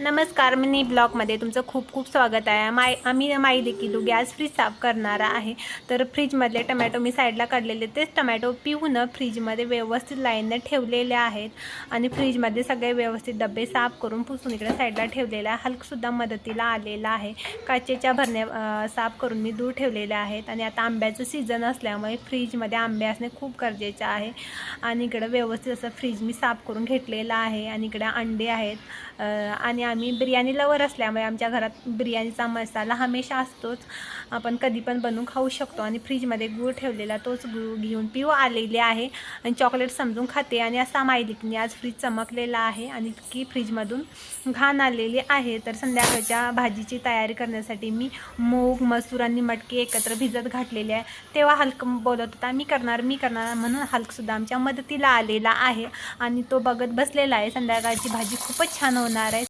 नमस्कार, मिनी ब्लॉगमध्ये तुमचं खूप खूप स्वागत आहे. आम्ही माई देखील गॅस फ्रीज साफ करणार आहे. तर फ्रीजमधले टमॅटो मी साईडला काढलेले, तेच टमॅटो पिऊन फ्रीजमध्ये व्यवस्थित लाईनने ठेवलेले आहेत आणि फ्रीजमध्ये सगळे व्यवस्थित डबे साफ करून पुसून इकडे साईडला ठेवलेला आहे. हलकसुद्धा मदतीला आलेला आहे. काचेच्या भरण्या साफ करून मी दूर ठेवलेल्या आहेत आणि आता आंब्याचं सीझन असल्यामुळे फ्रीजमध्ये आंबे असणे खूप गरजेचे आहे. आणि इकडे व्यवस्थित असं फ्रीज मी साफ करून घेतलेलं आहे आणि इकडे अंडे आहेत आणि आम्ही बिर्याणी लवर असल्यामुळे आमच्या घरात बिर्याणीचा मसाला हमेशा असतोच. आपण कधी पण बनवून खाऊ शकतो आणि फ्रीजमध्ये गूळ ठेवलेला तोच गूळ घेऊन पिऊ आलेले आहे आणि चॉकलेट समजून खाते. आणि असा मायलिकने आज फ्रीज चमकलेला आहे आणि की फ्रीजमधून घाण आलेली आहे. तर संध्याकाळच्या भाजीची तयारी करण्यासाठी मी मूग, मसूर आणि मटकी एकत्र भिजत घातलेले आहे. तेव्हा हलक बोलत होता मी करणार म्हणून हलकसुद्धा आमच्या मदतीला आलेला आहे आणि तो बघत बसलेला आहे. संध्याकाळची भाजी खूपच छान होणार आहे.